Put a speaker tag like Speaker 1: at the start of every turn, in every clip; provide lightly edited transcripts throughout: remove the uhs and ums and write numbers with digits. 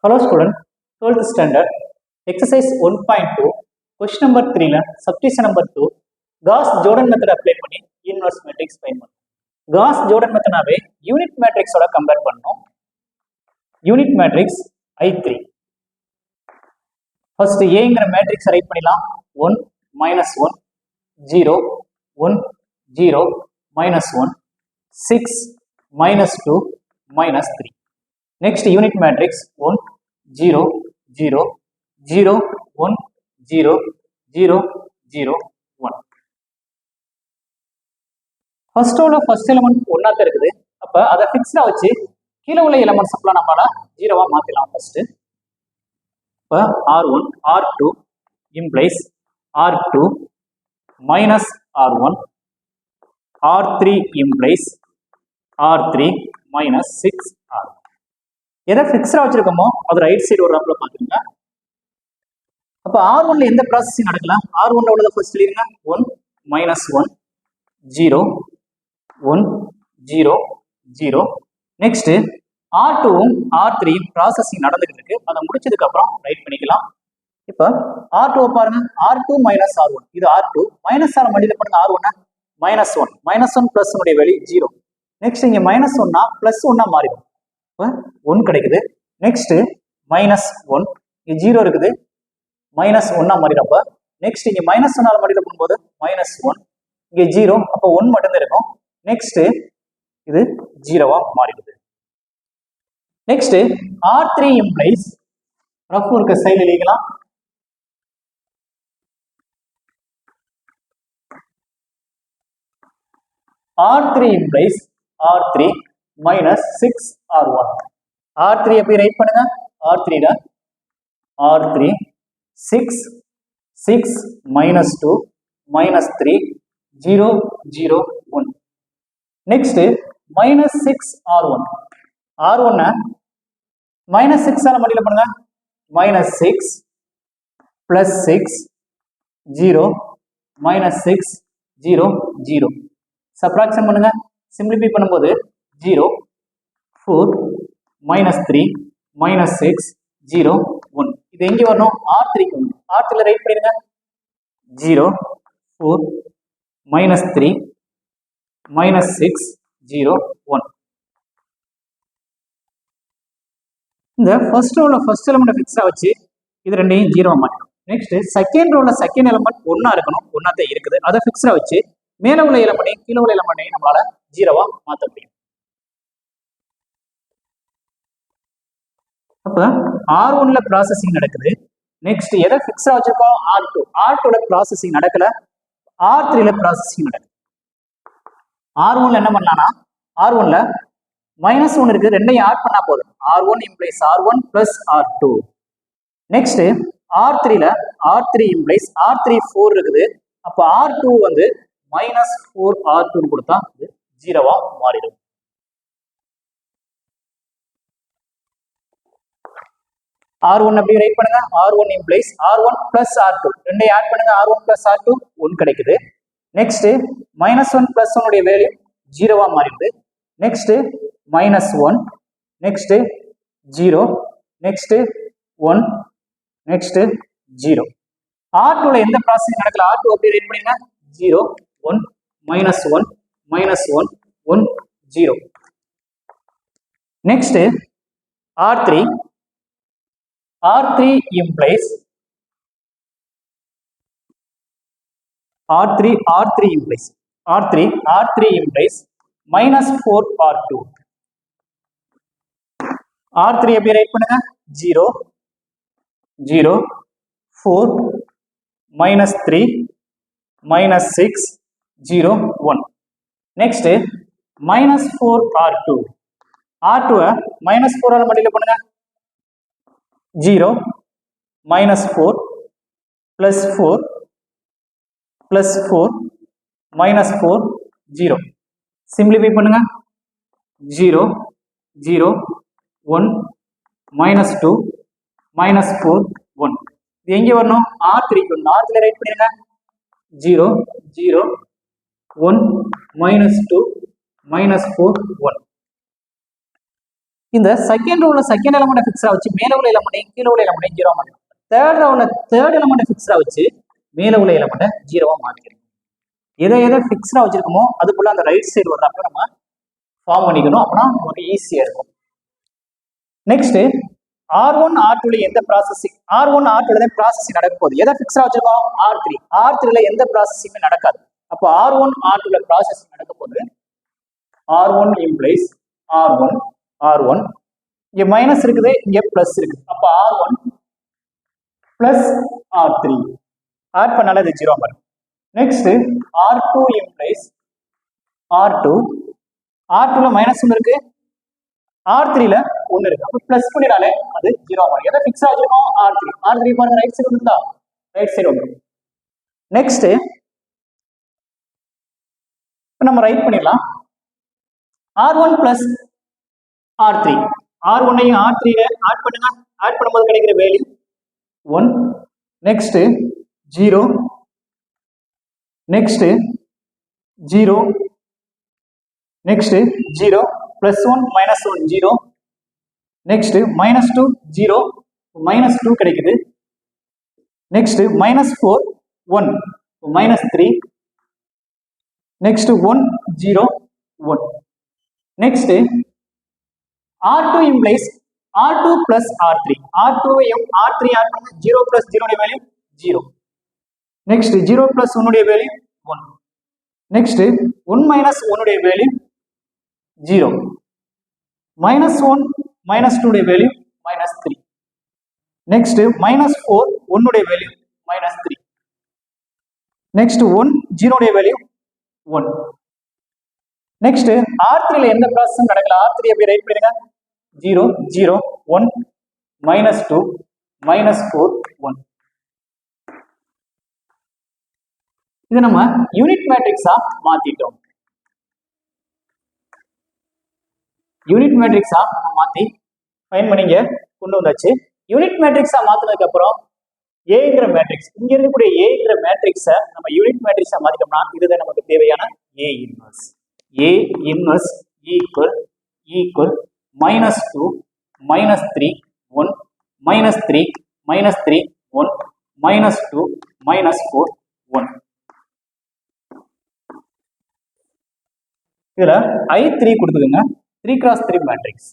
Speaker 1: Hello student, 12th standard, exercise 1.2, question number 3 ல substitution number 2, Gauss Jordan method apply பண்ணி inverse matrix find பண்ணோம். Gauss Jordan method நாவே unit matrix ஓட compare பண்ணோம். Unit matrix I3. First Aங்கிற matrix write பண்ணிலாம் 1, minus 1, 0, 1, 0, minus 1, 6, minus 2, minus 3. Next unit matrix 1, 0, 0, 0, 1, 0, 0, 0, 1. First order first element 1 ஆக இருக்குது. அப்ப அதை ஃபிக்ஸ்டா வச்சு கீழ உள்ள எலிமெண்ட்ஸ் எல்லாம் நம்மால 0வா மாத்திடலாம் ஃபர்ஸ்ட். அப்ப R1 R2 implies R2 minus R1, R3 implies R3 minus 6R. எதை ஃபிக்ஸ்டா வச்சிருக்கோமோ அது ரைட் சைடு ஒரு ரப்ல பாத்துருங்க. அப்ப R1ல எந்த ப்ராசஸிங் நடக்கலாம்? R1ல உள்ளத ஃபர்ஸ்ட் எழுதுங்க. 1 minus 1 0 1 0 0. நெக்ஸ்ட் R2வும் R3யும் ப்ராசஸிங் நடந்துட்டு இருக்கு. அதை முடிச்சதுக்கு அப்புறம் ரைட் பண்ணிக்கலாம். இப்ப R2 பாருங்க. R2 minus R1. இது R2 மைனஸ் ஆர் மல்டிப்ளை பண்ணுங்க R1 minus 1 minus 1 plus உடைய வேல்யூ 0. நெக்ஸ்ட் இங்க minus 1னா plus 1 மாறிடும். 1 கிடைக்குது. நெக்ஸ்ட் மைனஸ் 1 இங்க 0 இருக்குது மைனஸ் 1 மாறிடுறப்ப நெக்ஸ்ட் இங்க மைனஸ் 1 மல்டிப்ளை பண்ணும்போது மைனஸ் 1 இங்க 0 அப்ப 1 மட்டும் தான் இருக்கும். நெக்ஸ்ட் இது 0வா மாறிடுது. நெக்ஸ்ட் R3 implies ரஃப் இருக்க சைடு எழுதிக்கலாம். R3 implies R3 minus 6R1. R3 எப்படி ரைட் பண்ணுங்க? R3 ல R3 6 6 minus 2 minus 3 0 0 1. Next minus 6R1. R1 minus 6 ஆல மல்டிப்ளை பண்ணுங்க. minus 6 plus 6 0 minus 6 0 0. சப்ட்ராக்ஷன் பண்ணுங்க. சிம்பிளிஃபை பண்ணும்போது 0 4 minus 3 minus 6 0 1. இது எங்க வரணும்? R3க்கு வரணும். R3ல ரைட் பண்ணிடுங்க. 0 4 minus 3 minus 6 0 1. இந்த ஃபர்ஸ்ட் ரோல ஃபர்ஸ்ட் எலிமெண்ட் ஃபிக்ஸா வச்சு இது ரெண்டையும் 0வா மாத்தணும். நெக்ஸ்ட் செகண்ட் ரோல செகண்ட் எலிமெண்ட் 1ஆ இருக்கணும். 1ஆ தான் இருக்குது. அதை ஃபிக்ஸா வச்சு மேல உள்ள எலிமெண்ட்டையும் கீழ உள்ள எலிமெண்ட்டையும் நம்மளால 0வா மாத்த முடியும். அப்ப R1ல ப்ராசஸிங் நடக்குது. நெக்ஸ்ட் எதை ஃபிக்ஸா வச்சிருக்கோம்? R2. R2ல ப்ராசஸிங் நடக்கல. R3ல ப்ராசஸிங் நடக்குது. R1ல என்ன பண்ணலாம்னா R1ல மைனஸ் 1 இருக்கு. ரெண்டையும் ஆட் பண்ணா போதும். R1 implies R1 plus R2. Next R3ல R3 implies R3 4 இருக்குது. அப்ப R2 வந்து minus 4 R2 கொடுத்தா இது 0வா மாறிடும். R1 அப்படி ரைட் பண்ணுங்க. R1 implies R1 plus R2. ரெண்டையும் ஆட் பண்ணுங்க. R1 plus R2 1 கிடைக்குது. நெக்ஸ்ட் minus 1 plus 1 உடைய வேல்யூ 0வா மாறிடுது. Next minus 1 next 0 next 1 next 0. R2ல எந்த ப்ராசஸிங் நடக்கல? R2 அப்படி ரைட் பண்ணுங்க. 0 1 minus 1 minus 1 1 0. Next R3 implies R3 implies minus 4 R2. R3 எப்படி ரைட் பண்ணுங்க? 0 0 4 minus 3 minus 6 0 1. Next minus 4 R2. R2 minus 4 ஆல மல்டிப்ளை பண்ணுங்க. 0 minus 4 plus 4 plus 4 minus 4 0. Simplify பண்ணுங்க. 0 0 1 minus 2 minus 4 1. இது எங்க வரணும்? R3க்கு வரணும். R3ல ரைட் பண்ணிருங்க. 0 0 1 minus 2 minus 4 1. இந்த செகண்ட் ரவுண்ட்ல செகண்ட் எலமெண்ட் ஃபிக்ஸா வச்சு மேல உள்ள எலமெண்ட் கீழே உள்ள எலமெண்ட் ஜீரோ மாத்திரும். தேர்ட் ரவுண்ட்ல தேர்ட் எலமெண்ட் ஃபிக்ஸா வச்சு மேல உள்ள எலமெண்ட் ஜீரோவா மாத்திரும். எதை ஃபிக்ஸா வச்சிருக்கோமோ அதுக்குள்ள அந்த ரைட் சைடு வர்றப்ப நம்ம ஃபார்ம் பண்ணிக்கணும். அப்படின்னா ஒரு ஈஸியா இருக்கும். நெக்ஸ்ட் R1 R2ல எந்த ப்ராசஸிங் R1 R2ல ப்ராசஸிங் நடக்க போகுது. எதை ஃபிக்ஸா வச்சிருக்கோம் R3 R3ல எந்த ப்ராசஸிங்குமே நடக்காது. அப்போ R1 R2ல ப்ராசஸிங் நடக்க போகுது. R1 இம்ப்ளைஸ் R1 இங்க மைனஸ் இருக்குது, இங்க பிளஸ் இருக்குது. அப்போ R1 பிளஸ் R3 ஆட் பண்ணால இது ஜீரோ வரும். நெக்ஸ்ட் R2 இம்ப்ளைஸ் R2ல மைனஸ் ஒன்று இருக்கு, R3ல ஒன்று இருக்கு. அப்போ பிளஸ் பண்ணினாலே அது ஜீரோ வரும். எதை ஃபிக்ஸ் ஆகிருக்கும் R3 பாருங்க ரைட் சைடு வந்துருந்தா ரைட் சைடு வந்துடும். நெக்ஸ்ட் நம்ம ரைட் பண்ணிடலாம். R1 பிளஸ் R3 R1ஐயும் R3ல ஆட் பண்ணுங்க. ஆட் பண்ணும்போது கிடைக்கிற value 1. Next 0. Next 0. Next 0 plus 1 minus 1 0. Next minus 2 0 minus 2 கிடைக்குது. Next minus 4 1 minus 3. Next 1 0 1. Next R2 implies R2 plus R3 R2ஐயும் R3 ஆட் பண்ணா 0 plus 0 உடைய வேல்யூ 0. நெக்ஸ்ட் 0 plus 1 உடைய வேல்யூ 1. நெக்ஸ்ட் 1 minus 1 உடைய வேல்யூ 0. minus 1 minus 2 உடைய value minus 3. Next minus 4 1 உடைய value minus 3. Next 1 0 உடைய value 1. Next R3ல எந்த ப்ராசஸும் நடக்கல. R3 எப்படி ரைட் பண்ணுங்க 0 0 1 minus 2 minus 4 1. இது நம்ம யூனிட் மேட்ரிக்ஸா மாத்திட்டோம். யூனிட் மேட்ரிக்ஸா மாத்தி ஃபைன் பண்ணிங்க கொண்டு வந்தாச்சு. யூனிட் மேட்ரிக்ஸா மாத்தினதுக்கு அப்புறம் ஏங்கிற மேட்ரிக்ஸ் இங்க இருக்கக்கூடிய ஏங்கிற மேட்ரிக்ஸை நம்ம யூனிட் மேட்ரிக்ஸா மாத்திட்டோம்னா இதுதான் நமக்கு தேவையான A இன்வர்ஸ் ஈக்குவல் -2 -3 1 -3 -3 1 -2 -4 1. இதுல I3 கொடுத்துக்கோங்க. 3x3 மேட்ரிக்ஸ்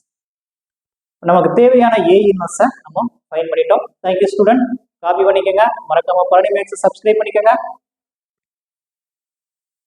Speaker 1: நமக்கு தேவையான A இன்வர்ஸை நம்ம ஃபைண்ட் பண்ணிட்டோம். Thank you student. காப்பி பண்ணிக்கோங்க. மறக்காம பரணி மேக்ஸ் சப்ஸ்கிரைப் பண்ணிக்கோங்க.